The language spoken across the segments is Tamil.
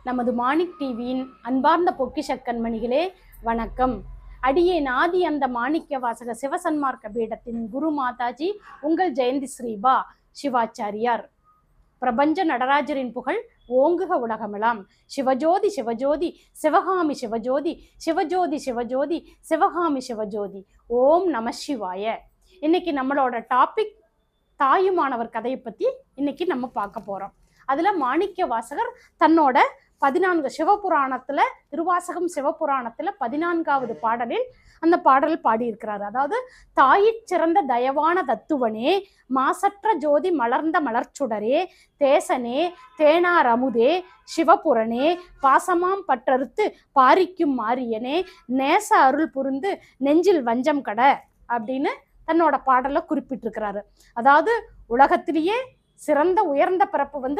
நமது மாணிக் டிவியின் அன்பார்ந்த பொக்கிஷ கண்மணிகளே வணக்கம். அடியேன் ஆதி அந்த மாணிக்க வாசக சிவசன்மார்க்க பீடத்தின் குரு மாதாஜி உங்கள் ஜெயந்தி ஸ்ரீபா சிவாச்சாரியார். பிரபஞ்ச நடராஜரின் புகழ் ஓங்குக உலகமெல்லாம். சிவஜோதி சிவஜோதி சிவகாமி சிவஜோதி சிவஜோதி சிவஜோதி சிவகாமி சிவஜோதி. ஓம் நம சிவாய. இன்னைக்கு நம்மளோட டாபிக் தாயுமானவர் கதையை பத்தி இன்னைக்கு நம்ம பார்க்க போறோம். அதுல மாணிக்க வாசகர் தன்னோட 14 சிவபுராணத்துல, திருவாசகம் சிவபுராணத்துல 14வது பாடலில் அந்த பாடல் பாடியிருக்கிறார். அதாவது, தாயிற் சிறந்த தயவான தத்துவனே, மாசற்ற ஜோதி மலர்ந்த மலர்ச்சுடரே, தேசனே தேனார் அமுதே, சிவபுரனே பாசமாம் பற்றறுத்து பாரிக்கும் மாரியனே, நேச அருள் புரிந்து நெஞ்சில் வஞ்சம் கட அப்படின்னு தன்னோட பாடலை குறிப்பிட்டிருக்கிறாரு. அதாவது, உலகத்திலேயே சிறந்த உயர்ந்த பிறப்பு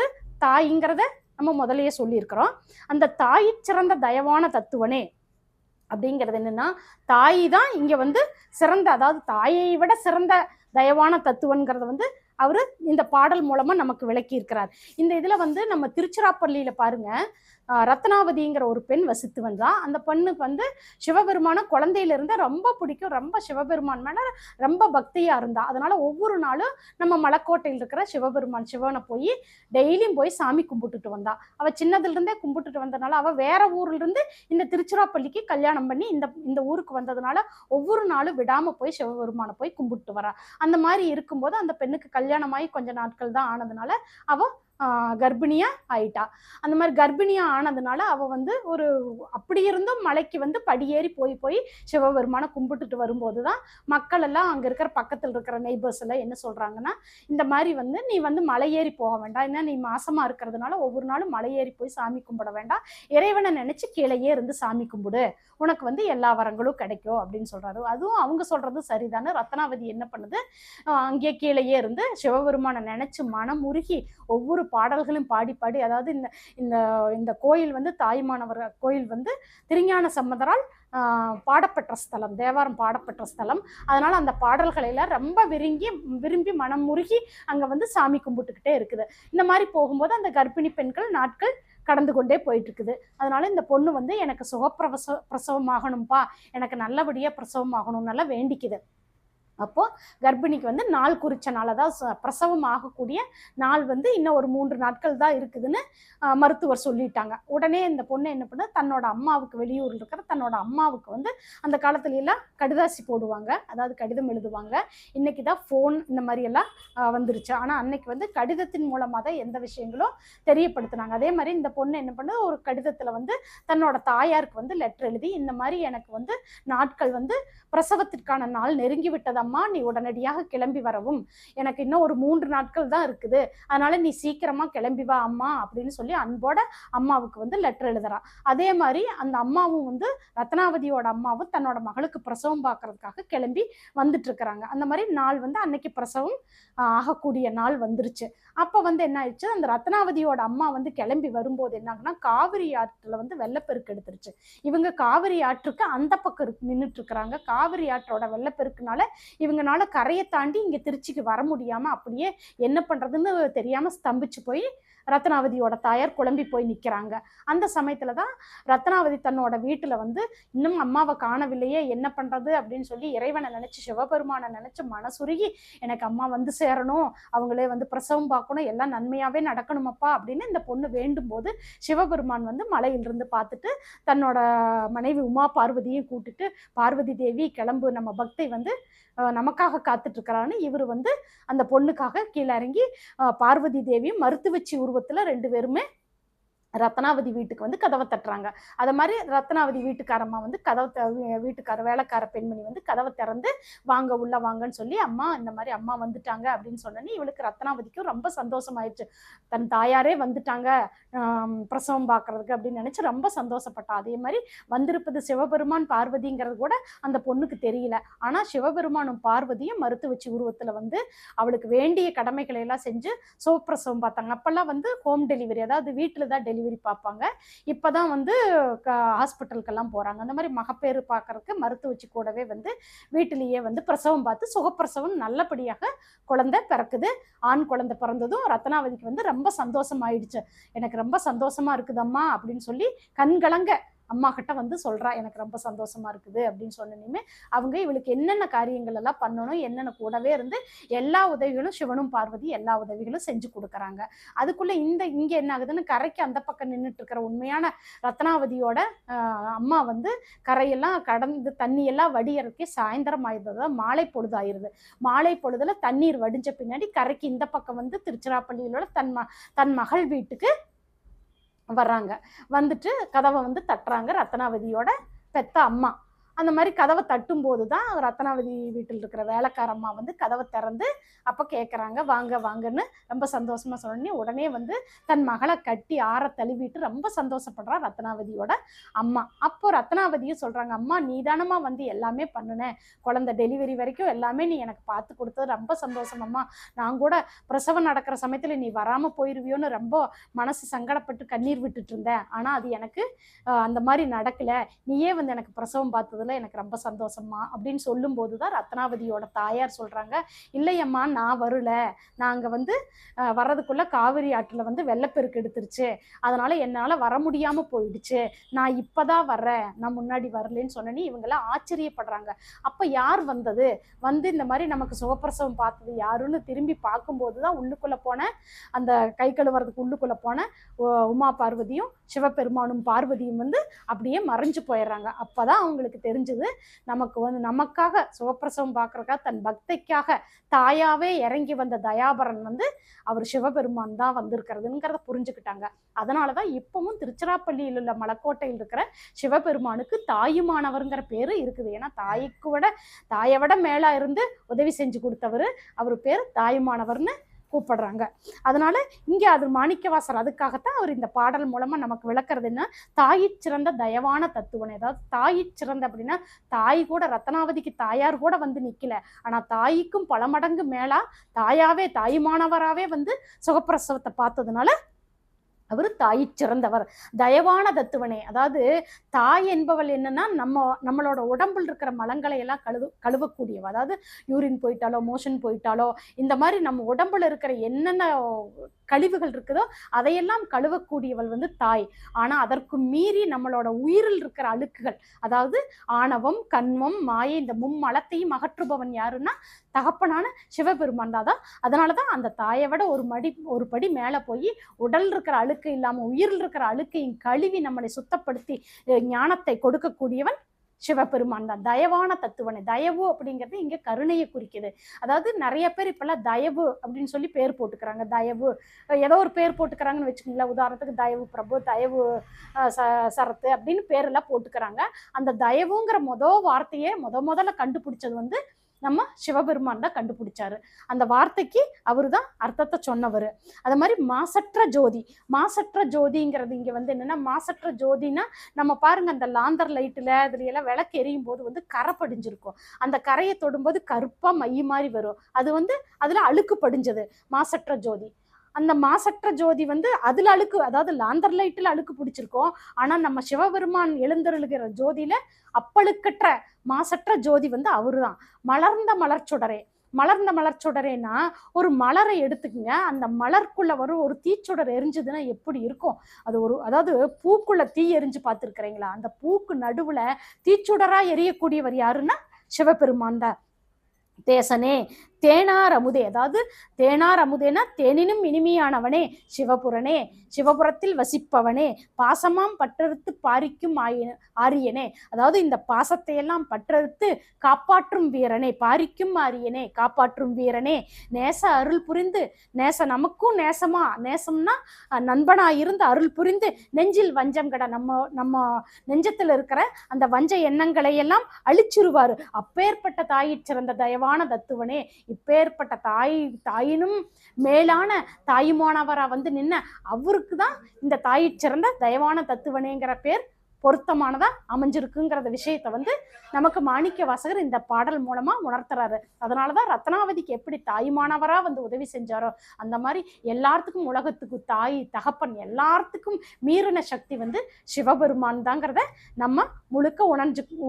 தாய்ங்கிறத நம்ம முதலையே சொல்லியிருக்கிறோம். அந்த தாயிற் சிறந்த தயவான தத்துவனே அப்படிங்கிறது என்னன்னா, தாய் தான் இங்க சிறந்த, அதாவது தாயை விட சிறந்த தயவான தத்துவங்கிறத அவரு இந்த பாடல் மூலமா நமக்கு விளக்கி இருக்கிறார். இந்த இதுல நம்ம திருச்சிராப்பள்ளியில பாருங்க, ரத்னாவதிங்கிற ஒரு பெண் வசித்து வந்தா. அந்த பெண்ணுக்கு சிவபெருமான குழந்தையில இருந்து ரொம்ப பிடிக்கும், ரொம்ப சிவபெருமான் மேல ரொம்ப பக்தியா இருந்தா. அதனால ஒவ்வொரு நாளும் நம்ம மலைக்கோட்டையில் இருக்கிற சிவபெருமான் சிவனை போய் டெய்லியும் போய் சாமி கும்பிட்டுட்டு வந்தா. அவ சின்னதுல இருந்தே கும்பிட்டுட்டு வந்ததுனால அவ வேற ஊர்ல இருந்து இந்த திருச்சிராப்பள்ளிக்கு கல்யாணம் பண்ணி இந்த ஊருக்கு வந்ததுனால ஒவ்வொரு நாளும் விடாம போய் சிவபெருமானை போய் கும்பிட்டு வரா. அந்த மாதிரி இருக்கும்போது அந்த பெண்ணுக்கு கல்யாணமாகி கொஞ்ச நாட்கள் தான் ஆனதுனால அவ கர்ப்பிணியா ஆயிட்டா. அந்த மாதிரி கர்ப்பிணியா ஆனதுனால அவ ஒரு அப்படி இருந்தும் மலைக்கு படியேறி போய் போய் சிவபெருமான கும்பிட்டுட்டு வரும்போதுதான் மக்கள் எல்லாம் அங்க இருக்கிற பக்கத்துல இருக்கிற நெய்பர்ஸ் எல்லாம் என்ன சொல்றாங்கன்னா, இந்த மாதிரி நீ மலையேறி போக வேண்டாம், ஏன்னா நீ மாசமா இருக்கிறதுனால ஒவ்வொரு நாளும் மலையேறி போய் சாமி கும்பிட வேண்டாம், இறைவனை நினைச்சு கீழேயே இருந்து சாமி கும்பிடு, உனக்கு எல்லா வரங்களும் கிடைக்கும் அப்படின்னு சொல்றாரு. அதுவும் அவங்க சொல்றது சரிதானே. ரத்னாவதி என்ன பண்ணுது, அங்கே கீழேயே இருந்து சிவபெருமானை நினைச்சு மனம் உருகி ஒவ்வொரு பாடல்களும் பாடி பாடி, அதாவது இந்த இந்த கோயில் தாயுமானவர் கோயில் திருஞான சம்பந்தரால் பாடப்பெற்ற ஸ்தலம், தேவாரம் பாடப்பெற்ற ஸ்தலம். அதனால அந்த பாடல்களை எல்லாம் ரொம்ப விரும்பி மனம் முருகி அங்க சாமி கும்பிட்டுக்கிட்டே இருக்குது. இந்த மாதிரி போகும்போது அந்த கர்ப்பிணி பெண்கள் நாட்கள் கடந்து கொண்டே போயிட்டு இருக்குது. அதனால இந்த பொண்ணு எனக்கு பிரசவம் ஆகணும்பா, எனக்கு நல்லபடியா பிரசவம் ஆகணும் நல்லா வேண்டிக்குது. அப்போ கர்ப்பிணிக்கு நாள் குறிச்ச நாள், அதாவது பிரசவம் ஆகக்கூடிய நாள் இன்னும் ஒரு 3 நாட்கள் தான் இருக்குதுன்னு மருத்துவர் சொல்லிட்டாங்க. உடனே இந்த பொண்ணு என்ன பண்ண, தன்னோட அம்மாவுக்கு, வெளியூர்ல இருக்கிற தன்னோட அம்மாவுக்கு அந்த காலத்துல எல்லாம் கடிதாசி போடுவாங்க, அதாவது கடிதம் எழுதுவாங்க. இன்னைக்குதான் போன் இந்த மாதிரி எல்லாம் வந்துருச்சு. ஆனா அன்னைக்கு கடிதத்தின் மூலமா தான் எந்த விஷயங்களும் தெரியப்படுத்தினாங்க. அதே மாதிரி இந்த பொண்ணு என்ன பண்ண, ஒரு கடிதத்துல தன்னோட தாயாருக்கு லெட்டர் எழுதி, இந்த மாதிரி எனக்கு நாட்கள் பிரசவத்திற்கான நாள் நெருங்கி விட்டதம்மா, நீ உடனடியாக கிளம்பி வரவும், எனக்கு இன்னும் ஒரு 3 நாட்கள் தான் இருக்குது, அதனால நீ சீக்கிரமா கிளம்பி வா அம்மா அப்படின்னு சொல்லி அன்போட அம்மாவுக்கு லெட்டர் எழுதுறா. அதே மாதிரி அந்த அம்மாவும் ரத்னாவதியோட அம்மாவும் தன்னோட மகளுக்கு பிரசவம் பார்க்கறதுக்காக கிளம்பி வந்துட்டு இருக்கிறாங்க. அந்த மாதிரி நாள் அன்னைக்கு பிரசவம் ஆகக்கூடிய நாள் வந்துருச்சு. அப்ப என்ன ஆயிடுச்சு, அந்த ரத்னாவதியோட அம்மா கிளம்பி வரும்போது என்னாங்கன்னா, காவிரி ஆற்றுல வெள்ளப்பெருக்கு எடுத்துருச்சு. இவங்க காவிரி ஆற்றுக்கு அந்த பக்கம் நின்றுட்டு இருக்கிறாங்க. காவிரி ஆற்றோட வெள்ளப்பெருக்குனால இவங்கனால கரையை தாண்டி இங்க திருச்சிக்கு வர முடியாம அப்படியே என்ன பண்றதுன்னு தெரியாம ஸ்தம்பிச்சு போய் ரத்னாவதியோட தாயார் குழம்பி போய் நிக்கிறாங்க. அந்த சமயத்துலதான் ரத்னாவதி தன்னோட வீட்டுல இன்னும் அம்மாவை காணவில்லையே, என்ன பண்றது அப்படின்னு சொல்லி இறைவனை நினைச்சு, சிவபெருமானை நினைச்சு மனசுருகி, எனக்கு அம்மா சேரணும், அவங்களே பிரசவம் பார்க்கணும், எல்லாம் நன்மையாவே நடக்கணுமப்பா அப்படின்னு இந்த பொண்ணு வேண்டும் போது சிவபெருமான் மலையிலிருந்து பார்த்துட்டு தன்னோட மனைவி உமா பார்வதியும் கூட்டிட்டு, பார்வதி தேவி கிளம்பு, நம்ம பக்தை நமக்காக காத்துட்டு இருக்கிறான்னு இவரு அந்த பொண்ணுக்காக கீழே இறங்கி பார்வதி தேவியும் மருத்துவச்சி உருவத்துல 2 பேருமே ரத்னாவதி வீட்டுக்கு கதவை தட்டுறாங்க. அத மாதிரி ரத்னாவதி வீட்டுக்காரம்மா வீட்டுக்கார வேலைக்கார பெண்மணி கதவை திறந்து, வாங்க உள்ள வாங்கன்னு சொல்லி, அம்மா இந்த மாதிரி அம்மா வந்துட்டாங்க அப்படின்னு சொன்னோன்னே இவளுக்கு ரத்னாவதிக்கும் ரொம்ப சந்தோஷமாயிடுச்சு. தன் தாயாரே வந்துட்டாங்க பிரசவம் பார்க்கறதுக்கு அப்படின்னு நினைச்சு ரொம்ப சந்தோஷப்பட்டா. அதே மாதிரி வந்திருப்பது சிவபெருமான் பார்வதிங்கிறது கூட அந்த பொண்ணுக்கு தெரியல. ஆனா சிவபெருமானும் பார்வதியும் மருத்துவச்சி உருவத்துல அவளுக்கு வேண்டிய கடமைகளை எல்லாம் செஞ்சு சுகப்பிரசவம் பார்த்தாங்க. அப்பெல்லாம் ஹோம் டெலிவரி, அதாவது வீட்டுல தான் டெலிவரி டெலிவரி பார்ப்பாங்க. இப்போதான் வந்து ஹாஸ்பிட்டலுக்கெல்லாம் போகிறாங்க. அந்த மாதிரி மகப்பேறு பார்க்கறதுக்கு மருத்துவச்சி கூடவே வந்து வீட்டிலேயே வந்து பிரசவம் பார்த்து சுகப்பிரசவம் நல்லபடியாக குழந்தை பிறக்குது. ஆண் குழந்தை பிறந்ததும் ரத்னாவதிக்கு வந்து ரொம்ப சந்தோஷமாயிடுச்சு. எனக்கு ரொம்ப சந்தோஷமா இருக்குதம்மா அப்படின்னு சொல்லி கண்கலங்க அம்மா கிட்ட வந்து சொல்றா, எனக்கு ரொம்ப சந்தோஷமா இருக்குது அப்படின்னு சொன்னோன்னே அவங்க இவளுக்கு என்னென்ன காரியங்கள் எல்லாம் பண்ணணும், என்னென்ன கூடவே இருந்து எல்லா உதவிகளும் சிவனும் பார்வதி எல்லா உதவிகளும் செஞ்சு கொடுக்குறாங்க. அதுக்குள்ள இங்க என்ன ஆகுதுன்னு, கரைக்கு அந்த பக்கம் நின்றுட்டு இருக்கிற உண்மையான ரத்னாவதியோட அம்மா வந்து கரையெல்லாம் கடந்து தண்ணியெல்லாம் வடியறதுக்கே சாயந்தரம் ஆயிடுது, மாலை பொழுது ஆயிடுது. மாலை பொழுதுல தண்ணீர் வடிஞ்ச பின்னாடி கரைக்கு இந்த பக்கம் வந்து திருச்சிராப்பள்ளியிலோட தன் மகள் வீட்டுக்கு வர்றாங்க. வந்துட்டு கதவை வந்து தட்டுறாங்க ரத்னாவதியோட பெத்த அம்மா. அந்த மாதிரி கதவை தட்டும் போது தான் ரத்னாவதி வீட்டில் இருக்கிற வேலைக்கார அம்மா வந்து கதவை திறந்து அப்போ கேட்குறாங்க, வாங்க வாங்கன்னு ரொம்ப சந்தோஷமா சொன்னே உடனே வந்து தன் மகளை கட்டி ஆற தழுவிட்டு ரொம்ப சந்தோஷப்படுறா ரத்னாவதியோட அம்மா. அப்போ ரத்னாவதியும் சொல்றாங்க, அம்மா நீதானமா வந்து எல்லாமே பண்ணுனேன், குழந்தை டெலிவரி வரைக்கும் எல்லாமே நீ எனக்கு பார்த்து கொடுத்தது ரொம்ப சந்தோஷம் அம்மா. நான் கூட பிரசவம் நடக்கிற சமயத்தில் நீ வராமல் போயிடுவியோன்னு ரொம்ப மனசு சங்கடப்பட்டு கண்ணீர் விட்டுட்டு இருந்தேன். ஆனால் அது எனக்கு அந்த மாதிரி நடக்கலை, நீயே வந்து எனக்கு பிரசவம் பார்த்தது எனக்கு ரொம்ப சந்தோஷமா அப்படின்னு சொல்லும் போதுதான் ரத்னாவதியோட தாயார் சொல்றாங்க, இல்லையம்மா நான் வரல, நாங்க வந்து வர்றதுக்குள்ள காவிரி ஆற்றுல வந்து வெள்ளப்பெருக்கு எடுத்துருச்சு, அதனால என்னால வர முடியாம போயிடுச்சு, நான் இப்பதான் வர்றேன், நான் முன்னாடி வரலன்னு சொன்னேன்னு இவங்கெல்லாம் ஆச்சரியப்படுறாங்க. அப்ப யார் வந்தது, வந்து இந்த மாதிரி நமக்கு சுகப்பிரசவம் பார்த்தது யாருன்னு திரும்பி பார்க்கும்போதுதான் உள்ளுக்குள்ள போன அந்த கை கழுவுறதுக்கு உள்ளுக்குள்ள போன உமா பார்வதியும் சிவபெருமானும் பார்வதியும் வந்து அப்படியே மறைஞ்சு போயிடுறாங்க. அப்பதான் அவங்களுக்கு தெரிஞ்சது, நமக்கு வந்து நமக்காக சுகப்பிரசவம் பார்க்கறதுக்காக தன் பக்திக்காக தாயாவே இறங்கி வந்த தயாபரன் வந்து அவர் சிவபெருமான் தான் வந்திருக்கிறதுங்கிறத புரிஞ்சுக்கிட்டாங்க. அதனாலதான் இப்பவும் திருச்சிராப்பள்ளியில் உள்ள மலைக்கோட்டையில் இருக்கிற சிவபெருமானுக்கு தாயுமானவர்ங்கிற பேரு இருக்குது. ஏன்னா தாயை விட மேலா இருந்து உதவி செஞ்சு கொடுத்தவர், அவர் பேர் தாயுமானவர்னு கூப்பிடுறாங்க. அதனால இங்கே அது மாணிக்கவாசர் அதுக்காகத்தான் அவர் இந்த பாடல் மூலமா நமக்கு விளக்குறது என்ன, தாயி சிறந்த தயவான தத்துவனை. அதாவது தாயி சிறந்த அப்படின்னா தாய் கூட ரத்னாவதிக்கு தாயார் கூட வந்து நிக்கல, ஆனா தாய்க்கும் பல மடங்கு மேலா தாயாவே தாயுமானவராவே வந்து சுகப்பிரசவத்தை பார்த்ததுனால அவர் தாய் சிறந்தவர், தயவான தத்துவனே. அதாவது தாய் என்பவள் என்னன்னா நம்மளோட உடம்புல இருக்கிற மலங்களை எல்லாம் கழுவக்கூடியவ. அதாவது யூரின் போயிட்டாலோ மோஷன் போயிட்டாலோ இந்த மாதிரி நம்ம உடம்புல இருக்கிற என்னென்ன கழிவுகள் இருக்குதோ அதையெல்லாம் கழுவக்கூடியவள் வந்து தாய். ஆனா அதற்கு மீறி நம்மளோட உயிரில் இருக்கிற அழுக்குகள், அதாவது ஆணவம் கண்மம் மாயை, இந்த மும்மலத்தையும் அகற்றுபவன் யாருன்னா தகப்பனான சிவபெருமான் தான். அதனாலதான் அந்த தாயை விட ஒரு படி மேல போய் உடல் இருக்கிற அழுக்கு இல்லாம உயிரில் இருக்கிற அழுக்கையும் கழுவி நம்மளை சுத்தப்படுத்தி ஞானத்தை கொடுக்கக்கூடியவன் சிவபெருமான் தான். தயவான தத்துவனை. தயவு அப்படிங்கிறது இங்க கருணையை குறிக்குது. அதாவது நிறைய பேர் இப்பெல்லாம் தயவு அப்படின்னு சொல்லி பேர் போட்டுக்கிறாங்க. தயவு ஏதோ ஒரு பேர் போட்டுக்கிறாங்கன்னு வச்சுக்கோங்களேன். உதாரணத்துக்கு தயவு பிரபு, தயவு சரத்து அப்படின்னு பேரெல்லாம் போட்டுக்கிறாங்க. அந்த தயவுங்கிற வார்த்தையே முதல்ல கண்டுபிடிச்சது வந்து நம்ம சிவபெருமான் தான் கண்டுபிடிச்சாரு. அந்த வார்த்தைக்கு அவரு தான் அர்த்தத்தை சொன்னவர். அது மாதிரி மாசற்ற ஜோதிங்கிறது இங்க வந்து என்னன்னா, மாசற்ற ஜோதினா நம்ம பாருங்க அந்த லாந்தர் லைட்டுல இதுல எல்லாம் விளக்கு எரியும் போது வந்து கரை படிஞ்சிருக்கும். அந்த கரையை தொடும்போது கருப்பா மை மாதிரி வரும், அது வந்து அதுல அழுக்கு படிஞ்சது மாசற்ற ஜோதி. அந்த மாசற்ற ஜோதி வந்து அதுல அழுக்கு, அதாவது லாந்தர் லைட்டுல அழுக்கு பிடிச்சிருக்கோம். ஆனா நம்ம சிவபெருமான் எழுந்தருளுகிற ஜோதியில அப்பழுக்கற்ற மாசற்ற ஜோதி வந்து அவருதான். மலர்ந்த மலர்ச்சுடரேனா ஒரு மலரை எடுத்துக்கங்க, அந்த மலர்க்குள்ள வரும் ஒரு தீச்சுடர் எரிஞ்சதுன்னா எப்படி இருக்கும், அது அதாவது பூக்குள்ள தீ எரிஞ்சு பார்த்துருக்கிறீங்களா, அந்த பூக்கு நடுவுல தீச்சுடரா எரியக்கூடியவர் யாருன்னா சிவபெருமான் தான். தேசனே தேனார் அமுதே, அதாவது தேனார் அமுதேனா தேனினும் இனிமையானவனே, சிவபுரனே சிவபுரத்தில் வசிப்பவனே, பாசமாம் பற்றறுத்து பாரிக்கும் ஆரியனே, அதாவது இந்த பாசத்தை எல்லாம் பற்றறுத்து காப்பாற்றும் வீரனே, பாரிக்கும் ஆரியனே காப்பாற்றும் வீரனே, நேச அருள் புரிந்து நமக்கும் நேசம்னா நண்பனா இருந்து அருள் புரிந்து நெஞ்சில் வஞ்சம் கட, நம்ம நெஞ்சத்தில் இருக்கிற அந்த வஞ்ச எண்ணங்களை எல்லாம் அழிச்சிருவாரு. அப்பேற்பட்ட தாயிற் சிறந்த தயவான தத்துவனே, இப்பேற்பட்ட தாயினும் மேலான தாயுமானவரா வந்து நின்ன அவருக்கு தான் இந்த தாயிற் சிறந்த தயவான தத்துவனேங்கிற பேர் பொருத்தமானதா அமைஞ்சிருக்குங்கிறத விஷயத்த வந்து நமக்கு மாணிக்க வாசகர் இந்த பாடல் மூலமா உணர்த்துறாரு. அதனாலதான் ரத்னாவதிக்கு எப்படி தாய்மானவரா வந்து உதவி செஞ்சாரோ அந்த மாதிரி எல்லாத்துக்கும், உலகத்துக்கு தாய் தகப்பன் எல்லாத்துக்கும் மீறின சக்தி வந்து சிவபெருமான் தாங்கிறத நம்ம முழுக்க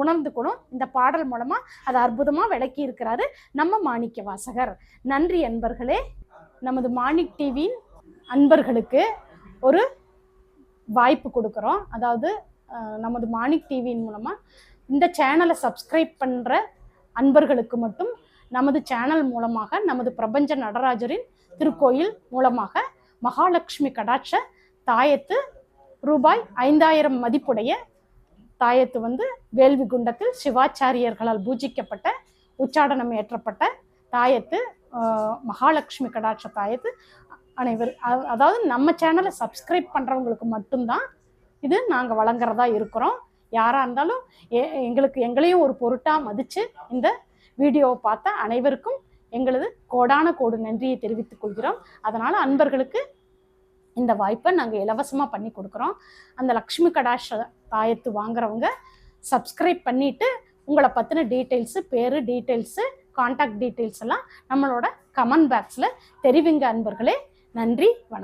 உணர்ந்துக்கணும். இந்த பாடல் மூலமா அதை அற்புதமா விளக்கி இருக்கிறாரு நம்ம மாணிக்க வாசகர். நன்றி அன்பர்களே. நமது மாணிக் டிவியின் அன்பர்களுக்கு ஒரு வாய்ப்பு கொடுக்குறோம். அதாவது நமது மாணிக் டிவியின் மூலமாக இந்த சேனலை சப்ஸ்கிரைப் பண்ணுற அன்பர்களுக்கு மட்டும் நமது சேனல் மூலமாக நமது பிரபஞ்ச நடராஜரின் திருக்கோயில் மூலமாக மகாலட்சுமி கடாட்ச தாயத்து ரூபாய் 5000 மதிப்புடைய தாயத்து வந்து வேள்வி குண்டத்தில் சிவாச்சாரியர்களால் பூஜிக்கப்பட்ட உச்சாடனம் ஏற்றப்பட்ட தாயத்து, மகாலட்சுமி கடாட்ச தாயத்து அதாவது நம்ம சேனலை சப்ஸ்கிரைப் பண்ணுறவங்களுக்கு மட்டும்தான் இது நாங்கள் வழங்குறதா இருக்கிறோம். யாராக இருந்தாலும் எங்களையும் ஒரு பொருட்டாக மதித்து இந்த வீடியோவை பார்த்த அனைவருக்கும் எங்களது கோடான கோடு நன்றியை தெரிவித்துக் கொள்கிறோம். அதனால் அன்பர்களுக்கு இந்த வாய்ப்பை நாங்கள் இலவசமாக பண்ணி கொடுக்குறோம். அந்த லக்ஷ்மி கடாட்ச தாயத்து வாங்குறவங்க சப்ஸ்கிரைப் பண்ணிவிட்டு உங்களை பற்றின டீட்டெயில்ஸு, பேர் டீட்டெயில்ஸு, கான்டாக்ட் டீட்டெயில்ஸ் எல்லாம் நம்மளோட கமெண்ட் பாக்ஸில் தெரிவிங்க அன்பர்களே. நன்றி, வணக்கம்.